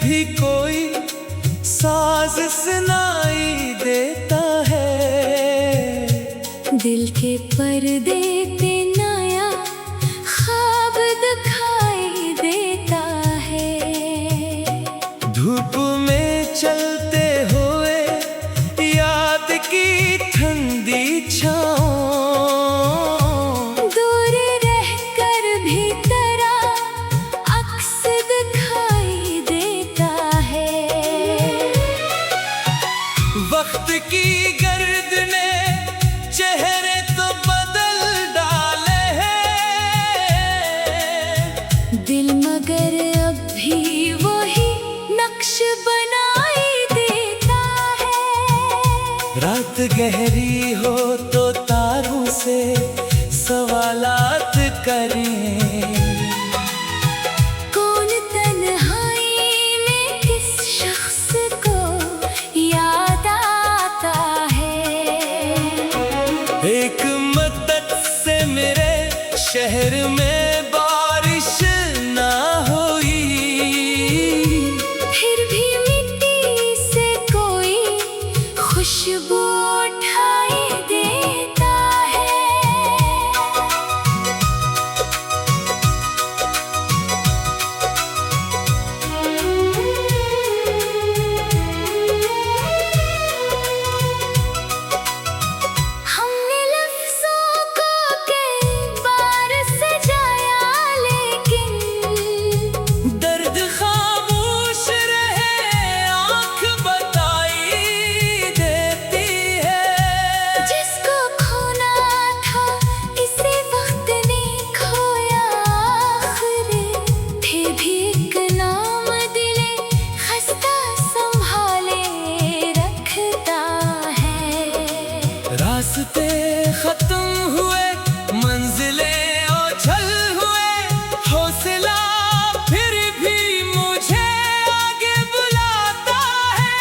भी कोई साज सुनाई देता है। दिल के पर्दे पे नया ख्वाब दिखाई देता है। धूप में चलते हुए याद की ठंडी छाँव, दूर रहकर भी तेरा अक्स दिखाई देता है। वक्त की गर्द ने चेहरे तो बदल डाले हैं, दिल मगर अब भी वही नक्श बनाई देता है। रात गहरी हो तो तारों से सवालात करें। कौन तन्हाई में किस शख्स को याद आता है। एक मद्दत से मेरे शहर में बारिश ना हुई, फिर भी मिट्टी से कोई खुशबू उठाई देता है। हमने लफ्ज़ों को कई बार सजाया, लेकिन दर्द खामोश रहे आँख बताई देती है। जिसको खोना था इसी वक्त ने खोया आखिर, फिर भी एक नाम दिले खस्ता संभाले रखता है। रास्ते खत्म हुए, मंजिलें ओझल हुए, हौसला फिर भी मुझे आगे बुलाता है।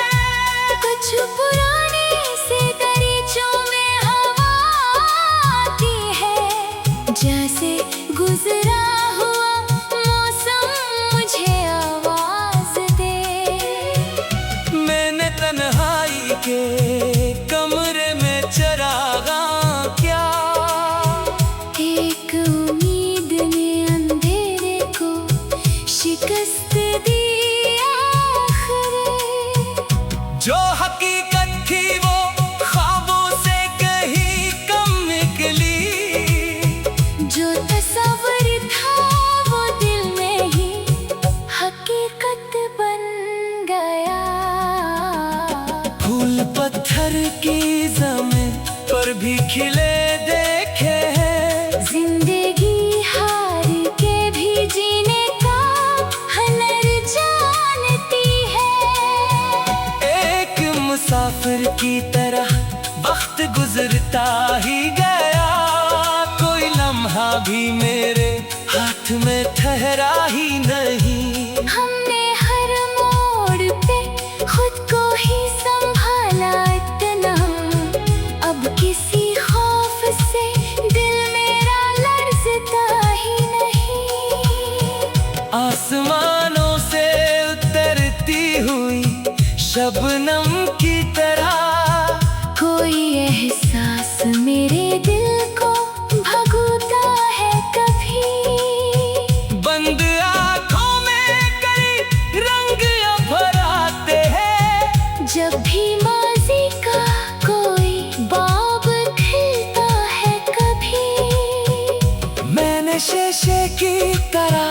कुछ पुराने से दरीचों में हवा आती है, जैसे गुजरा हुआ मौसम मुझे आवाज दे। मैंने तन्हाई के कमरे में चरागा क्या, एक उम्मीद ने अंधेरे को शिकस्त दी आखिर। जो हकीकत थी वो ख्वाबों से कहीं कम निकली, जो तस्वर था वो दिल में ही हकीकत बन गया। फूल पत्थर की ज़मीं पर भी खिले देखे हैं। जिंदगी हार के भी जीने का हुनर जानती है। एक मुसाफिर की तरह वक्त गुजरता ही गया, कोई लम्हा भी मेरे हाथ में ठहरा ही नहीं। हमने हर मोड़ पे खुद को ही संभाला इतना, अब किसी खौफ से दिल मेरा लर्ज़ता ही नहीं। आसमानों से उतरती हुई शबनम की तरह कोई एहसास मेरे दिल को भगोता है कभी। बंद आँखों में कई रंग अभर आते हैं। जब भी माज़ी का कोई बाब खिलता है कभी। मैंने शीशे की तरह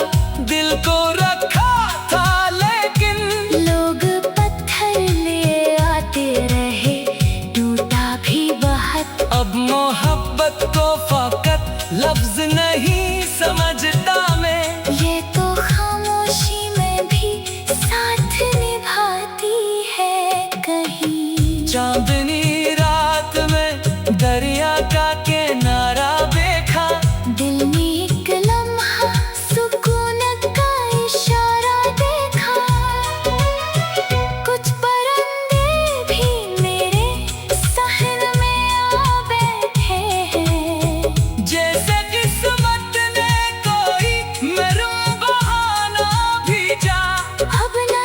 दिल को रखा था, लेकिन लोग पत्थर ले आते रहे, टूटा भी बहुत। अब मोहब्बत को फकत लफ्ज नहीं समझता मैं, ये तो खामोशी में भी साथ निभाती है कहीं।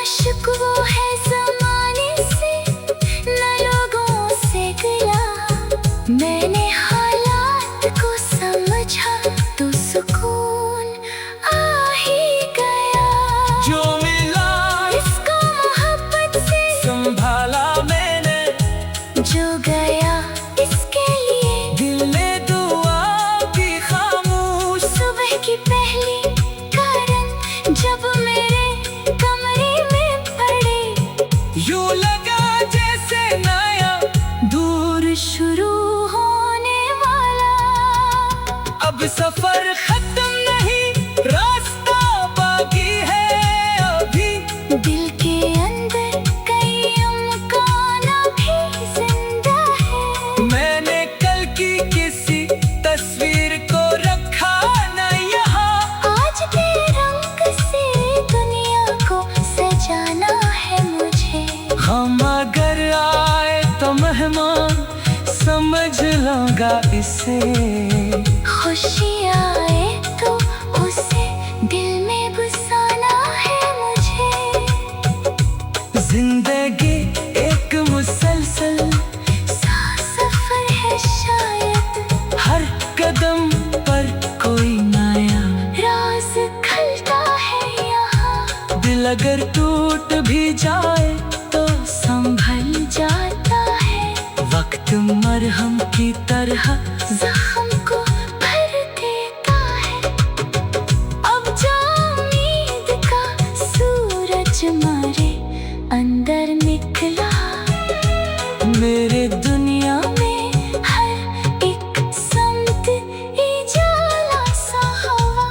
शिकवा है ज़माने से, न लोगों से गिला। मैंने हालात को समझा तो सुकून आ ही गया। जो मिला इसको मोहब्बत से संभाला मैंने, जो गया इसके लिए दिल ने दुआ की खामोश। सुबह की पहली किरण जब मेरे कमरे में पड़ी, यूं लगा जैसे नया दूर शुरू होने वाला। अब सफर खत्म नहीं, रास्ता बाकी है अभी। दिल के अंदर कई अमकान भी जिंदा है। मैंने कल की किसी तस्वीर को रखा न यहाँ। आज के रंग से दुनिया को सजाना है मुझे। हम अगर आए तो मेहमान समझ लूंगा इसे। खुशी आए तो उसे दिल में बसाना है मुझे। जिंदगी एक मुसलसल सा सफर है शायद, हर कदम पर कोई नया राज खलता है यहाँ। दिल अगर टूट भी जाए तो संभल जाता है, वक्त मरहम की तरह जख्म को भर देता है। अब जो उम्मीद का सूरज मारे अंदर निकला, मेरे दुनिया में हर एक समत उजाला सा हवा।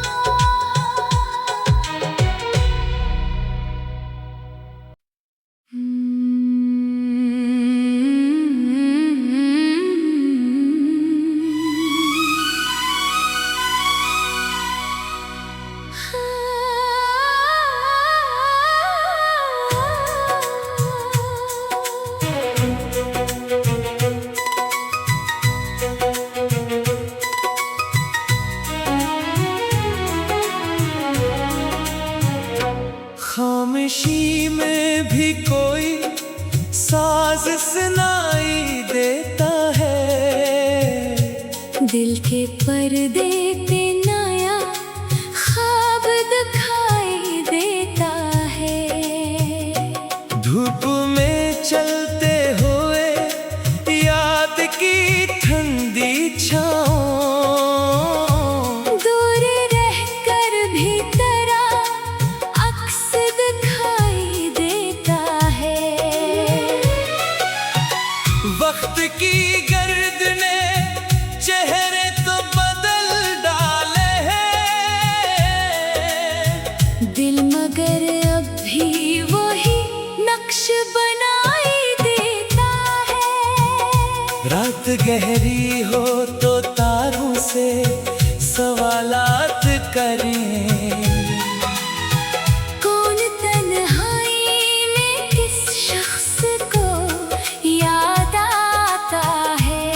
खामोशी में भी कोई साज सुनाई देता है। दिल के पर्दे पे नया ख्वाब दिखाई देता है। धूप में चलते हुए याद की ठंडी छाँव, दूर रहकर भी तेरा अक्स दिखाई देता है। वक्त की गर्द ने चेहरे तो बदल डाले हैं। दिल मगर अब भी वही नक्श बनाई देता है। रात गहरी हो तो तारों से सवालात करें। कौन तन्हाई में किस शख्स को याद आता है।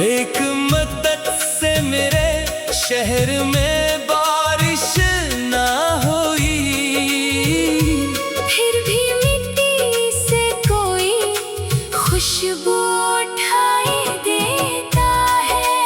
एक मद्दत से मेरे शहर में बारिश ना हुई, फिर भी मिट्टी से कोई खुशबू उठाई देता है।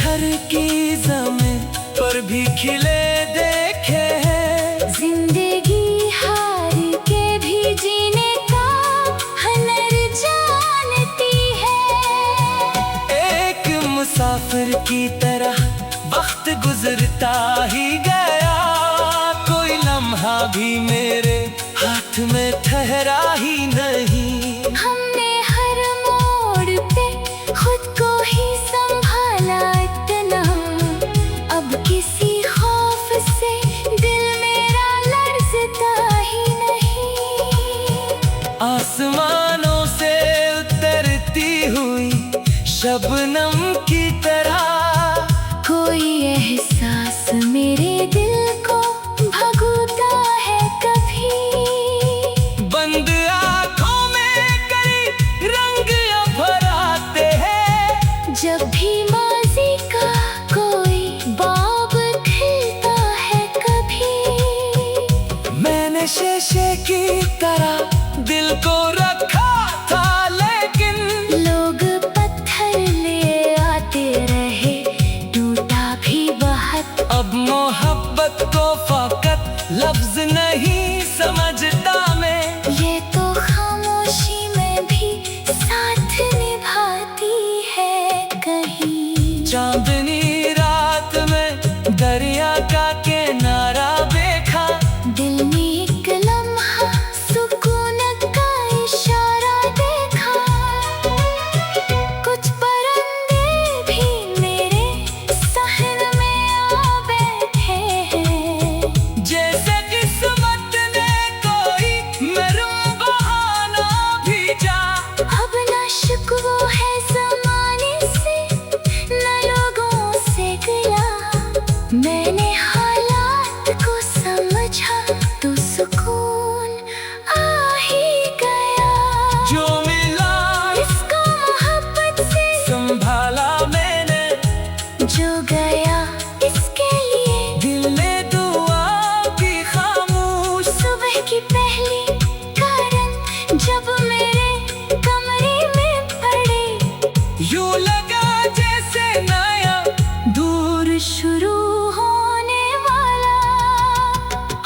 हर की ज़मीं पर भी खिले देखे हैं। जिंदगी हार के भी जीने का हुनर जानती है। एक मुसाफिर की तरह वक्त गुजरता ही गया, कोई लम्हा भी मेरे हाथ में ठहरा ही नहीं। हमने हर मोड़ पे खुद को ही संभाला इतना, अब किसी खौफ से दिल मेरा लरजता ही नहीं। आसमानों से उतरती हुई शबनम की तरह कोई एहसास मेरे दिल को भगोता है कभी। बंद आँखों में कई रंग अभर आते हैं। जब भी माज़ी का कोई बाब खिलता है कभी। मैंने शीशे की तरह दिल को रखा था, लेकिन लोग पत्थर ले आते रहे, टूटा भी बहुत। अब मोहब्बत को फकत लफ्ज नहीं समझता मैं। ये तो खामोशी में भी साथ निभाती है कहीं। चांदनी रात में दरिया का किनारा देखा, दिल ने एक लम्हा सुकून का इशारा देखा। कुछ परिंदे भी मेरे सहन में आ बैठे हैं। जैसे किस्मत ने कोई मरूं बहाना भेजा। अब न शिकवा है ज़माने से, न लोगों से गिला। मैंने हालात को समझा तो सुकून आ ही गया। जो मिला इसको मोहब्बत से संभाला मैंने, जो गया इसके लिए दिल ने दुआ की खामोश। सुबह की पहली किरण जब मेरे कमरे में पड़े, यूं लगा जैसे नया दूर शुरू होने वाला।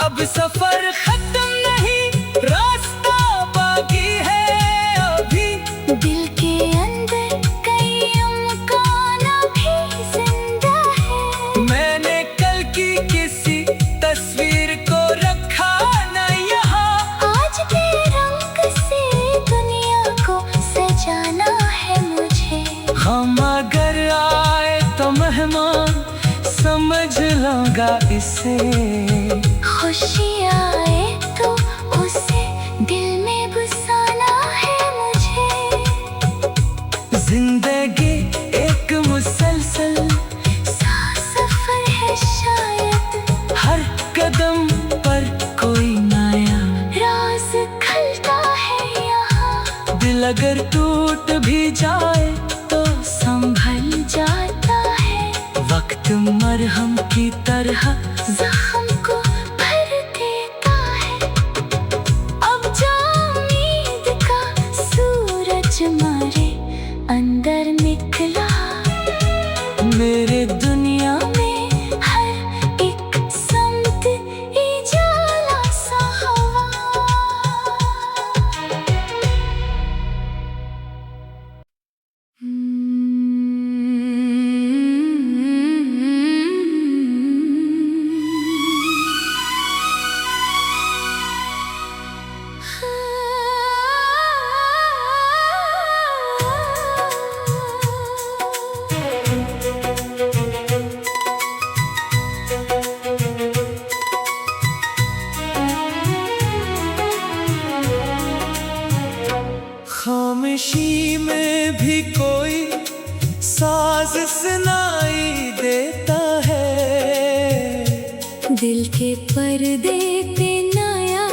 अब सफर खत्म नहीं, रास्ता बाकी है अभी। दिल के अंदर कई अमकान भी जिंदा है। मैंने कल की किसी तस्वीर को रखा न यहाँ। आज के रंग से दुनिया को सजाना है मुझे। हम अगर आए तो मेहमान समझ लूंगा इसे। खुशी आए तो उसे दिल में बसाना है मुझे। जिंदगी एक मुसलसल सा सफर है शायद, हर कदम पर कोई नया राज खलता है यहाँ। दिल अगर टूट भी जाए तो संभल जाता है। वक्त मरहम की तरह जख्म को भर देता है। अब जो उम्मीद का सूरज मारे अंदर निकला, मेरे दुनिया में हर एक समत उजाला सा हवा। खामोशी में भी कोई साज सुनाई देता है। दिल के पर्दे पे नया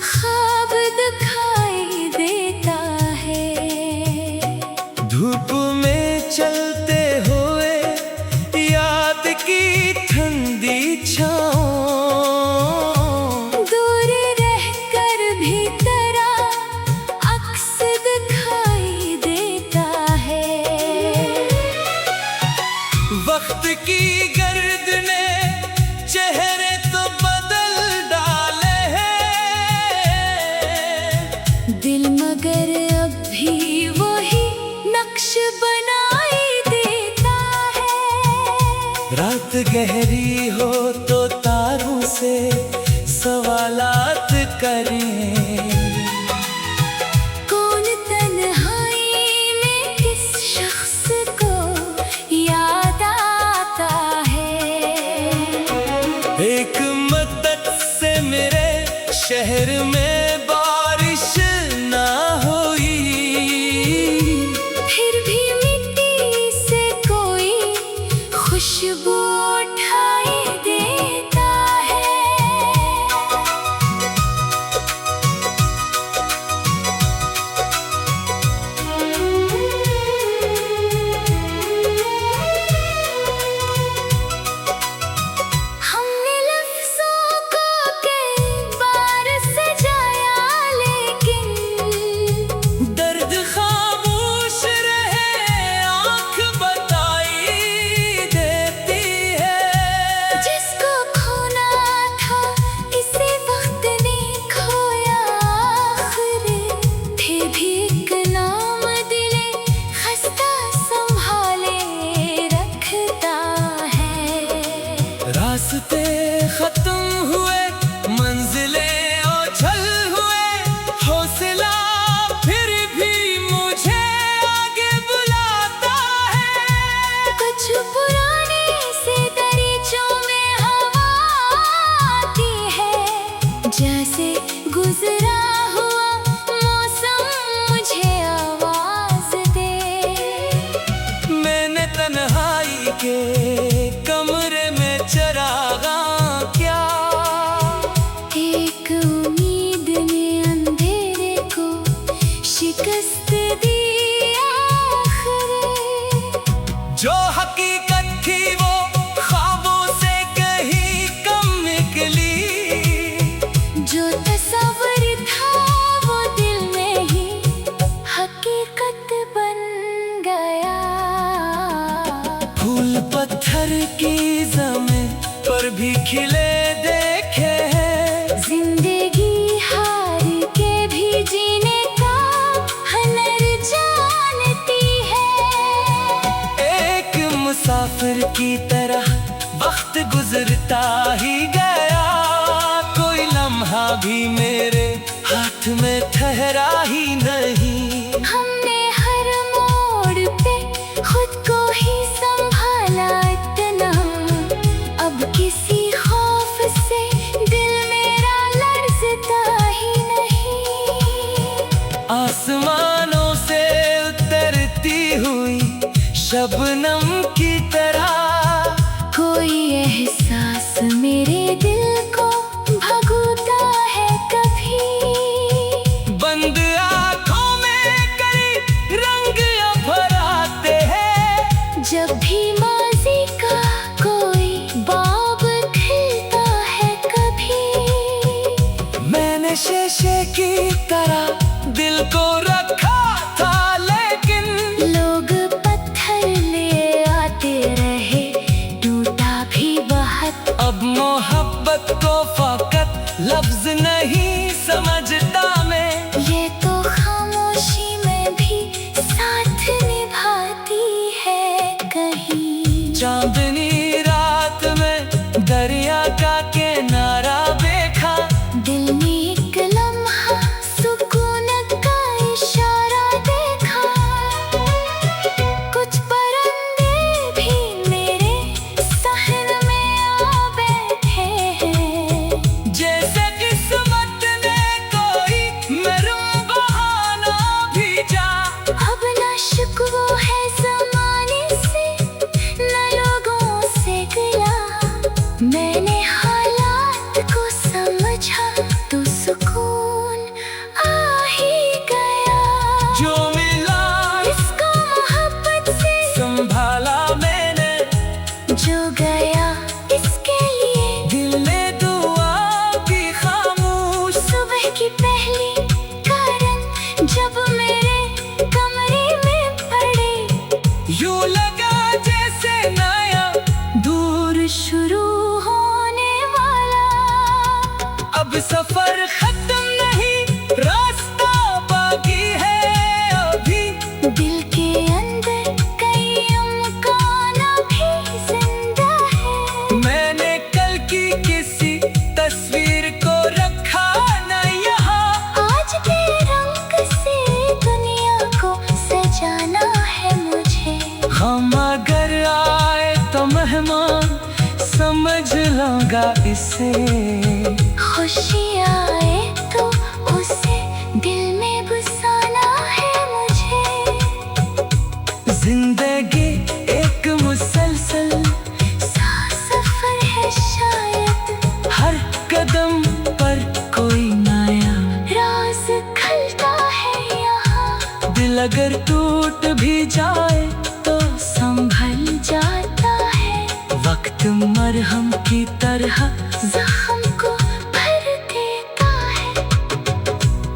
ख्वाब दिखाई देता है। धूप में चलते हुए याद की ठंडी छाँव, दूर रहकर भी तेरा अक्स दिखाई देता है। रात गहरी हो तो तारों से सवालात करें। कौन तन्हाई में किस शख्स को याद आता है। एक मद्दत से मेरे शहर में बारिश ना हुई, फिर भी मिट्टी से कोई खुशबू उठाई देता है। हमने लफ्ज़ों को कई बार सजाया, लेकिन दर्द खामोश रहे आँख बताई देती है। जिसको खोना था इसी वक्त ने खोया आखिर, फिर भी एक नाम दिले खस्ता संभाले रखता है। रास्ते खत्म हुए, मंजिलें ओझल हुए, हौसला फिर भी मुझे आगे बुलाता है। कुछ पुराने से दरीचों में हवा आती है, जैसे गुजरा हुआ मौसम मुझे आवाज दे। मैंने तन्हाई के कमरे में चरागा क्या, एक उम्मीद ने अंधेरे को शिकस्त दी आखिर। जो हकीकत थी वो ख्वाबों से कहीं कम निकली। जो तस्वर था वो दिल में ही हकीकत बन गया। फूल पत्थर की ज़मीं पर भी खिले देखे हैं। जिंदगी हार के भी जीने का हुनर जानती है। एक मुसाफिर की तरह वक्त गुजरता ही गया, कोई लम्हा भी मेरे हाथ में ठहरा ही नहीं। हमने हर मोड़ पे खुद को ही संभाला इतना, अब किसी खौफ से दिल मेरा लरज़ता ही नहीं। आसमानों से उतरती हुई शबनम की तरह कोई एहसास मेरे दिल को भगोता है कभी। बंद आँखों में कई रंग अभर आते हैं। जब भी माज़ी का कोई बाब खिलता है कभी। मैंने शीशे की तरह दिल को रखा था, लेकिन लोग पत्थर ले आते रहे, टूटा भी बहुत। अब मोहब्बत को फकत लफ्ज नहीं समझता मैं। ये तो खामोशी में भी साथ निभाती है कहीं। चांदनी रात में दरिया का किनारा देखा, दिल ने एक लम्हा सुकून का इशारा देखा। कुछ परिंदे भी मेरे सहन में आ बैठे हैं। जैसे किस्मत ने कोई मरूं बहाना भेजा। अब न शिकवा है ज़माने से, न लोगों से गिला। मैंने हालात को समझा तो सुकून आ ही गया। जो मिला इसको मोहब्बत से संभाला मैंने, जो गया इसके लिए दिल ने दुआ की खामोश। सुबह की पहली किरण जब मेरे कमरे में पड़े, यूं लगा जैसे नया दूर शुरू होने वाला। अब सफर खत्म नहीं, रास्ता बाकी है अभी। दिल के अंदर कई अमकान भी जिंदा है। दिया इसे। खुशी आए तो उसे दिल में बसाना है मुझे। जिंदगी एक मुसलसल सा सफर है शायद, हर कदम पर कोई नया राज खलता है यहाँ। दिल अगर टूट भी जाए तो संभल जाता है। वक्त मरहम की तरह जख्म को भर देता है।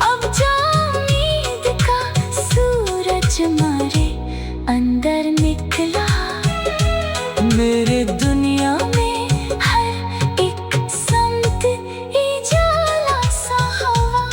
अब जो उम्मीद का सूरज मारे अंदर निकला, मेरे दुनिया में हर एक समत उजाला सा हवा।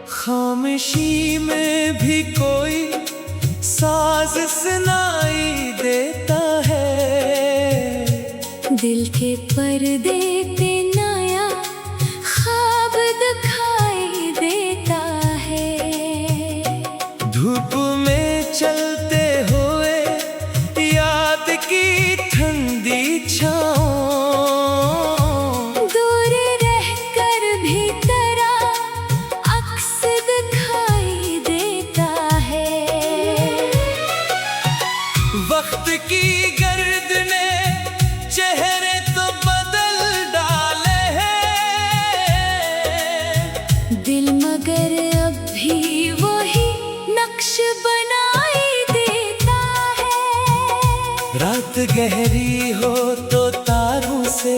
खामोशी में भी कोई साज सुनाई देता है। दिल के पर्दे पे नया ख्वाब दिखाई देता है। धूप में चलते हुए याद की ठंडी छाँव, दूर रहकर भी तेरा अक्स दिखाई देता है। वक्त की गर्द ने चेहरे तो बदल डाले हैं। दिल मगर अब भी वही नक्श बनाई देता है। रात गहरी हो तो तारों से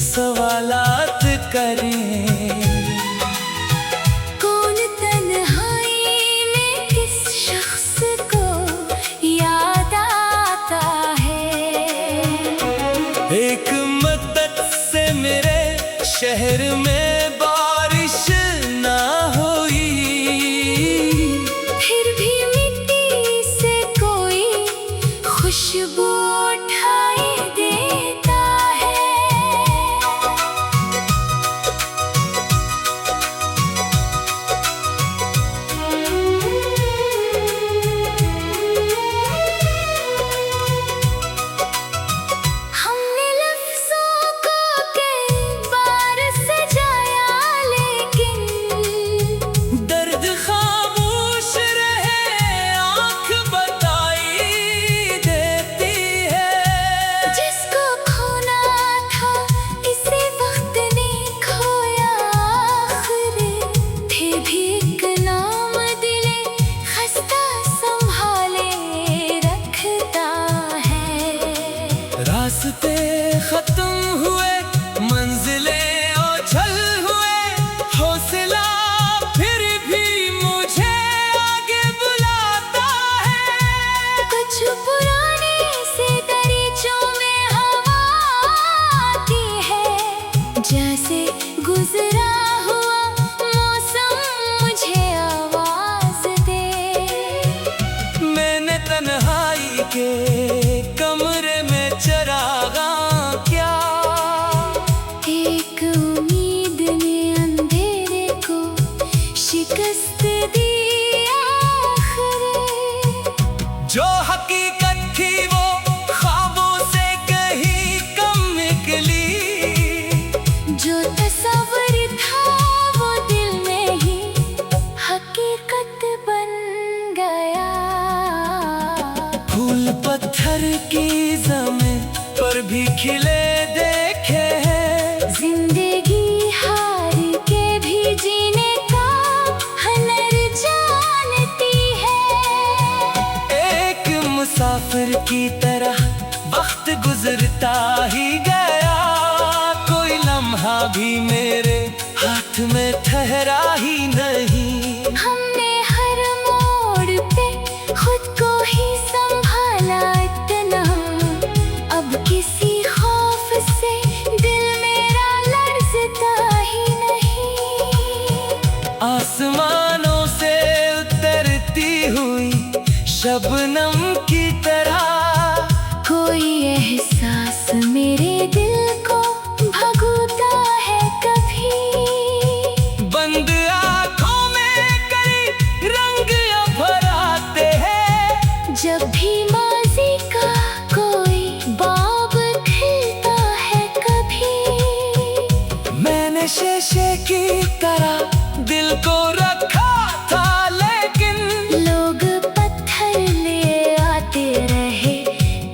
सवालात करें। कौन तन्हाई में किस शख्स को याद आता है। एक मद्दत से मेरे शहर में बारिश ना हुई, फिर भी मिट्टी से कोई खुशबू उठाई देता है। हमने लफ्ज़ों को कई बार सजाया, लेकिन दर्द खामोश रहे आँख बताई देती है। जिसको खोना था इसी वक्त ने खोया आखिर। फिर भी एक नाम दिले खस्ता संभाले रखता है। रास्ते खत्म हुए, मंजिलें ओझल हुए, हौसला फिर भी मुझे आगे बुलाता है। कुछ पुराने से दरीचों में हवा आती है। जैसे गुजरा हुआ मौसम मुझे आवाज दे। मैंने तन्हाई के कमरे में चरागा क्या, एक उम्मीद ने अंधेरे को शिकस्त दी आखिर। जो हकीकत थी वो ख्वाबों से कहीं कम निकली। जो तस्वर था वो दिल में ही हकीकत बन गया। फूल पत्थर की ज़मीं पर भी खिले देखे हैं। जिंदगी हार के भी जीने का हुनर जानती है। एक मुसाफिर की तरह वक्त गुजरता ही गया। कोई लम्हा भी मेरे हाथ में ठहरा ही नहीं। हमने हर मोड़ पे खुद को ही संभाला इतना, अब किसी शबनम की तरह कोई एहसास मेरे दिल को भगोता है कभी। बंद आँखों में कई रंग अभर आते हैं, जब भी माज़ी का कोई बाब खिलता है कभी। मैंने शीशे की तरह दिल को रखा था, लेकिन लोग पत्थर ले आते रहे,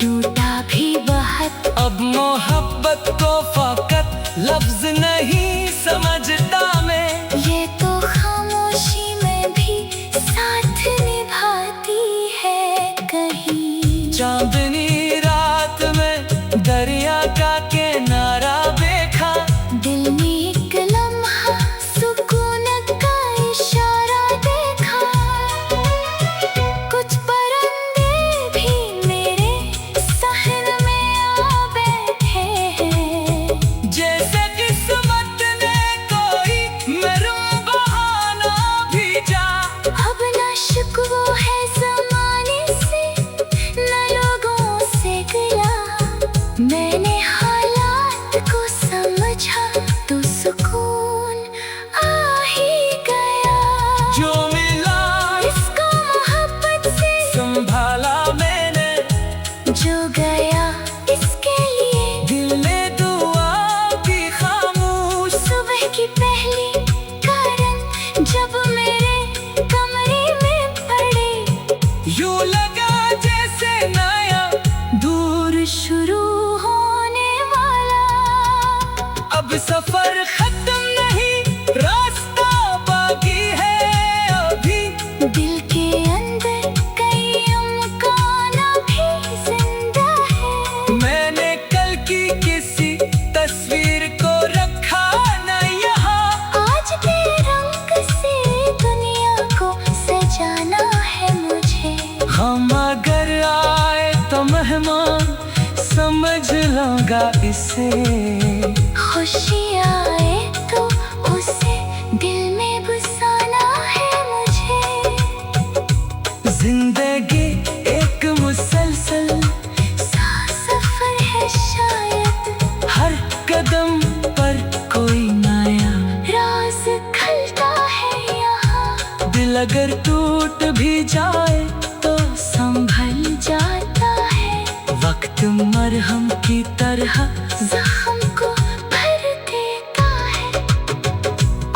टूटा भी बहुत। अब मोहब्बत को फकत लफ्ज नहीं समझता मैं, ये तो खामोशी में भी साथ निभाती है कहीं। चांदनी रात में दरिया का किनारा देखा, दिल में एक लम्हा सुकून का इशारा देखा। कुछ परिंदे भी मेरे सहन में आ बैठे हैं, जैसे किस्मत ने कोई मरूं बहाना भेजा। अब न शिकवा है ज़माने से, न लोगों से गिला। मैंने हालात को समझा तो सुकून आ ही गया। जो मिला इसको मोहब्बत से संभाला मैंने, जो गया इसके लिए दिल ने दुआ की खामोश। सुबह की पहली किरण जब मेरे कमरे में पड़ी, यूं लगा जैसे नया दूर शुरू होने वाला। अब सफर खत्म नहीं, रास्ता बाकी है अभी। दिल के अंदर कई अमकान भी जिंदा है। मैंने कल की किसी तस्वीर को रखा न यहाँ, आज के रंग से दुनिया को सजाना है मुझे। हम अगर आए तो मेहमान समझ लूंगा इसे। खुशी आए तो उसे दिल में बसाना है मुझे। जिंदगी एक मुसलसल सा सफर है शायद, हर कदम पर कोई नया राज खलता है यहाँ। दिल अगर टूट भी जाए तो संभल जाता है, वक्त मरहम की तरह जख्म को भर देता है।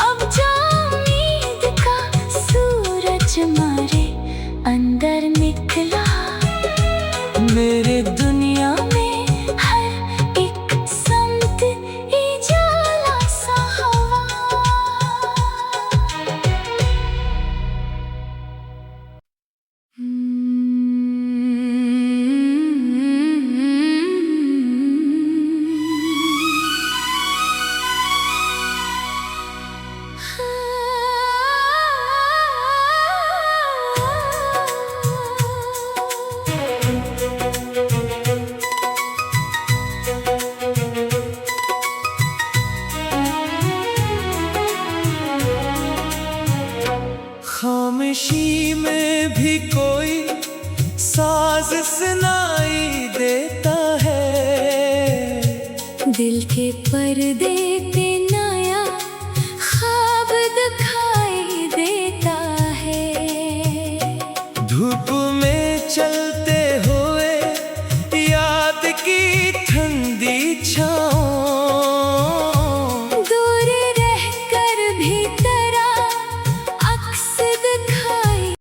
अब जो उम्मीद का सूरज मारे अंदर निकला, मेरे दुनिया में हर एक समत उजाला सा हवा। खामोशी में भी कोई साज सुनाई देता है, दिल के पर्दे पे नया ख्वाब दिखाई देता है। धूप